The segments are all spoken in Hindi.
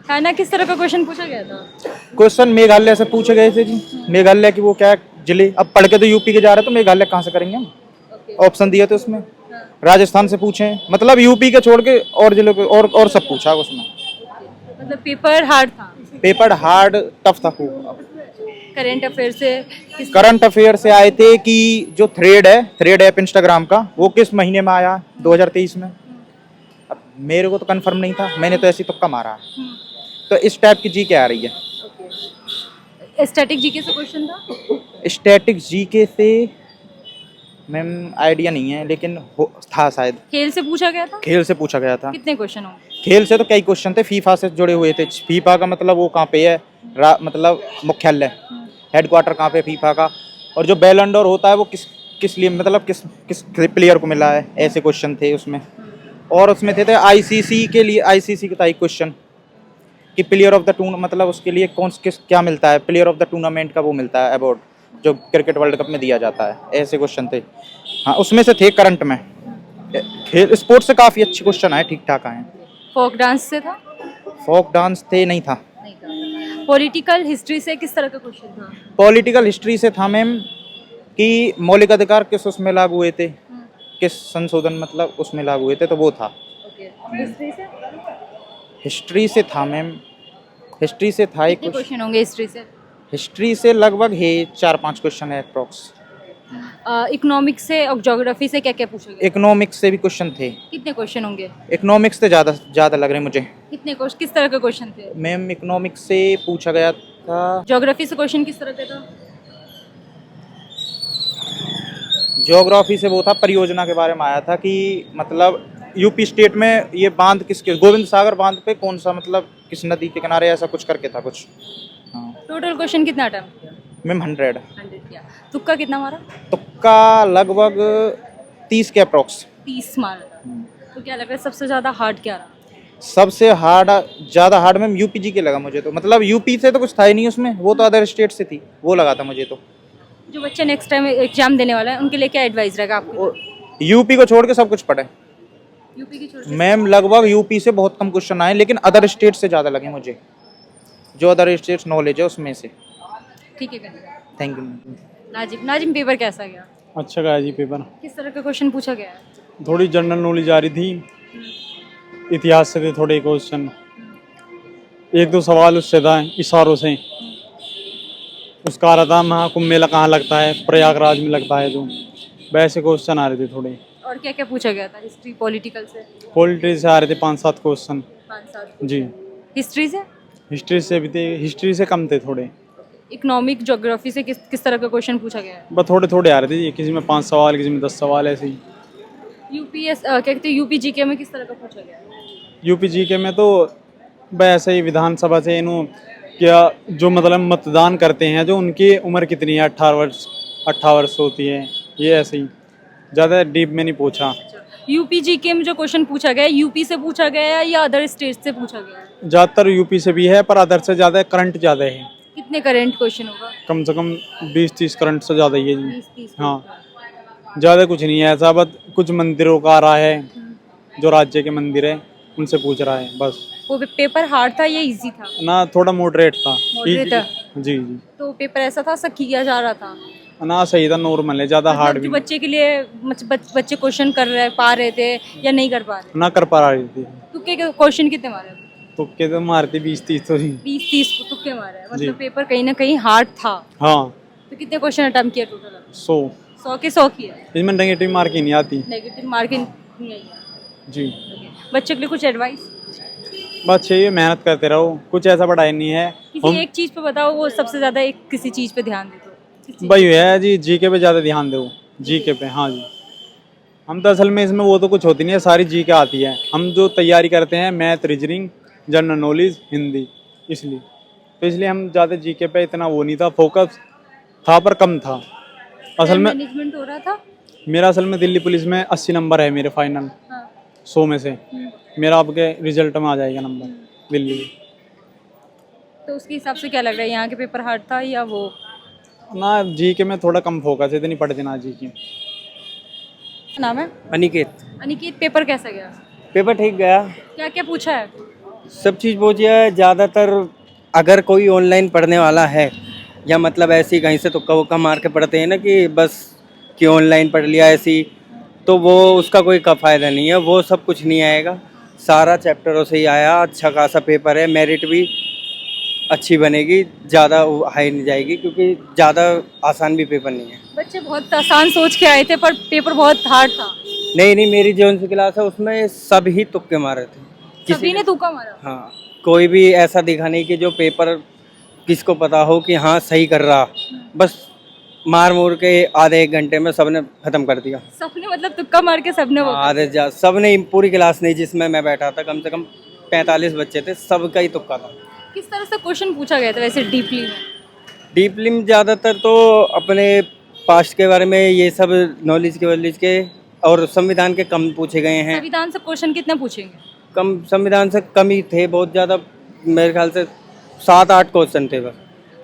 खाना किस तरह का क्वेश्चन पूछा गया था? क्वेश्चन मेघालय से पूछे गए थे जी। मेघालय की वो क्या है, जिले, अब पढ़ के तो यूपी के जा रहे हैं तो मेघालय कहाँ से करेंगे हम। ओके। ऑप्शन दिए थे उसमें, हाँ। राजस्थान से पूछे, मतलब यूपी के छोड़ के और जिलों के और सब पूछा उसमें। मतलब पेपर हार्ड था। पेपर हार्ड टफ था खूब। करंट अफेयर से किस करंट अफेयर से आए थे कि जो थ्रेड ऐप इंस्टाग्राम का, वो किस महीने में आया 2023 में। अब मेरे को तो कंफर्म नहीं था, मैंने तो ऐसी तुक्का मारा। तो इस टाइप की जी के आ रही है। स्टैटिक जीके से क्वेश्चन था? स्टैटिक जीके से मैम आइडिया नहीं है, लेकिन था शायद। खेल से पूछा गया था? खेल से पूछा गया था। कितने क्वेश्चन होंगे? खेल से तो कई क्वेश्चन थे, फीफा से जुड़े हुए थे। फीफा का मतलब वो कहाँ पे है, मतलब मुख्यालय, हेडक्वार्टर कहाँ पे फीफा का। और जो बैलन डोर होता है वो किस किस लिए, मतलब किस किस प्लेयर को मिला है, ऐसे क्वेश्चन थे उसमें। और उसमें थे आईसीसी के लिए, आईसीसी का था एक क्वेश्चन कि प्लेयर ऑफ द टूर्नामेंट, मतलब उसके लिए कौन किस क्या मिलता है, प्लेयर ऑफ द टूर्नामेंट का वो मिलता है अवार्ड, जो क्रिकेट वर्ल्ड कप में दिया जाता है, ऐसे क्वेश्चन थे। हाँ, उसमें से थे करंट में। खेल स्पोर्ट्स से काफ़ी अच्छे क्वेश्चन आए, ठीक ठाक आए। फोक डांस से था? फोक डांस थे, नहीं था। नहीं था। पॉलिटिकल हिस्ट्री से किस तरह का क्वेश्चन था? पॉलिटिकल हिस्ट्री से था मैम कि मौलिक अधिकार किस उसमें लागू हुए थे, किस संशोधन मतलब उसमें लागू हुए थे, तो वो था। ओके। हिस्ट्री से? हिस्ट्री से था मैम, हिस्ट्री से था एक कितने क्वेश्चन होंगे हिस्ट्री से? हिस्ट्री से लगभग है 4-5 क्वेश्चन है अप्रॉक्स। इकोनॉमिक्स से और ज्योग्राफी से क्या क्या पूछा गया? इकोनॉमिक्स से भी क्वेश्चन थे। कितने क्वेश्चन होंगे? इकोनॉमिक्स से ज़्यादा लग रहे हैं मुझे। कितने क्वेश्चन, किस तरह के क्वेश्चन थे? मैम इकोनॉमिक्स से पूछा गया था। ज्योग्राफी से क्वेश्चन किस तरह का था? ज्योग्राफी से वो था, परियोजना के बारे में आया था कि मतलब यूपी स्टेट में ये बांध किसके, गोविंद सागर बांध पे कौन सा, मतलब किस नदी के किनारे, ऐसा कुछ करके था कुछ। हाँ टोटल क्वेश्चन कितना अटेम्प्ट किया? मैम 100। 100 किया। तुक्का कितना मारा? तुक्का लगभग 30 के अप्रॉक्स। 30 मारा था। तो क्या लग रहा है सबसे ज्यादा हार्ड क्या रहा? सबसे हार्ड, ज़्यादा हार्ड मैम यूपी जी के लगा मुझे तो, मतलब यूपी से तो कुछ था ही नहीं उसमें, वो तो अदर स्टेट से थी, वो लगा था मुझे तो। जो बच्चे नेक्स्ट टाइम एग्जाम देने वाला है उनके लिए क्या एडवाइस रहेगा आपको? यूपी को छोड़ के सब कुछ पढ़े यूपी की छोड़ के? मैम। लगभग यूपी से बहुत कम क्वेश्चन आए, लेकिन अदर स्टेट से ज़्यादा लगे मुझे, जो अदर स्टेट्स नॉलेज है उसमें से। ठीक है करिए। Thank you. नाजिम पेपर कैसा गया? अच्छा गया जी पेपर। किस तरह का क्वेश्चन पूछा गया है? थोड़ी जनरल नॉलेज आ रही थी, इतिहास से थे थोड़े क्वेश्चन, एक दो सवाल उससे था इशारों से। उसका आ रहा था महाकुंभ मेला कहाँ लगता है, प्रयागराज में लगता है, जो वैसे क्वेश्चन आ रहे थे थोड़े। और क्या क्या पूछा गया था हिस्ट्री पॉलिटिकल से? पॉलिटी से आ रहे थे 5-7 क्वेश्चन 5-7। जी। हिस्ट्री से? हिस्ट्री से भी थे, हिस्ट्री से कम थे थोड़े। इकोनॉमिक ज्योग्राफी से किस तरह का क्वेश्चन पूछा गया है? बस थोड़े थोड़े आ रहे थे जी, किसी में 5 सवाल, किसी में 10 सवाल, ऐसे ही। क्या कहते हैं यूपी जीके में किस तरह का पूछा गया है? यूपी जीके में तो वैसे ही विधानसभा से इन्हों क्या, जो मतलब मतदान करते हैं, जो उनकी उम्र कितनी है, 18 वर्ष होती है, ये ऐसे ही, ज़्यादा डीप में नहीं पूछा। यूपी जीके में जो क्वेश्चन पूछा गया है यूपी से पूछा गया है या अदर स्टेट से पूछा गया है? ज़्यादातर यूपी से भी है, पर अदर से ज़्यादा करंट ज़्यादा है। कितने करंट क्वेश्चन होगा? कम से कम 20-30 करंट से ज़्यादा ही है जी। 20-30? हाँ, ज़्यादा कुछ नहीं है ऐसा, बस कुछ मंदिरों का आ रहा है, जो राज्य के मंदिर है उनसे पूछ रहा है बस। वो पेपर हार्ड था या इजी था? ना थोड़ा मॉडरेट था। Moderate था? जी जी। तो पेपर ऐसा था सब किया जा रहा था? ना सही था, नॉर्मल है, ज़्यादा हार्ड मतलब भी जो बच्चे के लिए बच्चे क्वेश्चन पा रहे थे या नहीं कर पा रहे? ना कर पा रही थी। तुक्के के क्वेश्चन कितने मारे? तुक्के तो मारती 20-30 तो ही। 20-30 को तुक्के मारे हैं। जी। मतलब पेपर कहीं ना कहीं हार्ड था। हाँ, तो कितने क्वेश्चन अटेम्प्ट किया टोटल? 100। 100 के 100 किया? इसमें नेगेटिव मार्क ही नहीं आती। नेगेटिव मार्किंग नहीं आई है। जी। बच्चों के लिए कुछ एडवाइस? बस चाहिए, मेहनत करते रहो, कुछ ऐसा पढ़ाई नहीं है। किसी एक चीज पे बताओ, वो सबसे ज्यादा एक किसी चीज पे ध्यान दे दो। किस चीज़? वही है जी, जीके पे ज़्यादा ध्यान दो, जीके पे। हाँ जी, हम तो असल में इसमें वो तो कुछ होती नहीं है, सारी जीके आती है। हम जो तैयारी करते हैं math, reasoning, general knowledge, Hindi, इसलिए हम ज़्यादा जीके पे इतना वो नहीं था, फोकस था पर कम था असल में। मैनेजमेंट हो रहा था? मेरा असल में दिल्ली पुलिस में 80 नंबर है मेरे फाइनल, हाँ। 100 में से। मेरा आपके रिजल्ट में आ जाएगा नंबर दिल्ली में। तो उसके हिसाब से क्या लग रहा है, यहाँ के पेपर हार्ड था या वो? ना जीके में थोड़ा कम फोकस है, इतनी पढ़ते ना जीके। नाम है? अनिकेत। अनिकेत, पेपर कैसा गया? पेपर ठीक गया। क्या क्या पूछा है? सब चीज़ बोझिए है ज़्यादातर। अगर कोई ऑनलाइन पढ़ने वाला है या मतलब ऐसे ही कहीं से तुक्का वुक्का मार के पढ़ते हैं ना कि बस कि ऑनलाइन पढ़ लिया ऐसी, तो वो उसका कोई का फ़ायदा नहीं है, वो सब कुछ नहीं आएगा। सारा चैप्टरों से ही आया, अच्छा खासा पेपर है, मेरिट भी अच्छी बनेगी, ज़्यादा हाई नहीं जाएगी क्योंकि ज़्यादा आसान भी पेपर नहीं है। बच्चे बहुत आसान सोच के आए थे पर पेपर बहुत हार्ड था। नहीं नहीं, मेरी जो सी क्लास है उसमें सभी तुक्के मारे थे। सभी ने तुक्का मारा। हाँ, कोई भी ऐसा दिखा नहीं कि जो पेपर किसको पता हो कि हाँ सही कर रहा, बस मार मूर के आधे एक घंटे में सबने खत्म कर दिया। सबने मतलब तुक्का मार के सबने वो आधे सबने, पूरी क्लास नहीं जिसमें मैं बैठा था, कम से कम 45 बच्चे थे, सबका ही तुक्का था। किस तरह से क्वेश्चन पूछा गया था वैसे डीपली में? डीपली में ज़्यादातर तो अपने पास्ट के बारे में, ये सब नॉलेज के और संविधान के कम पूछे गए हैं। संविधान से क्वेश्चन कितने पूछेंगे? कम, संविधान से कम ही थे, बहुत ज़्यादा मेरे ख्याल से 7-8 क्वेश्चन थे बस।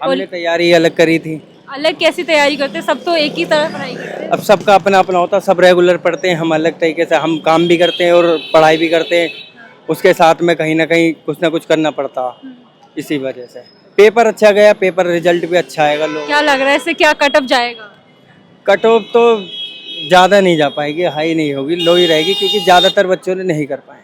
हमने तैयारी अलग करी थी। अलग कैसी तैयारी करते? सब तो एक ही तरह पढ़ाई करते हैं। अब सबका अपना अपना होता, सब रेगुलर पढ़ते हैं, हम अलग तरीके से, हम काम भी करते हैं और पढ़ाई भी करते हैं, उसके साथ में कहीं ना कहीं कुछ ना कुछ करना पड़ता। इसी वजह से पेपर अच्छा गया, पेपर रिजल्ट भी अच्छा आएगा। लोग क्या लग रहा है इससे क्या कट ऑफ जाएगा? कट ऑफ तो ज़्यादा नहीं जा पाएगी, हाई नहीं होगी, लो ही रहेगी क्योंकि ज़्यादातर बच्चों ने नहीं कर पाए।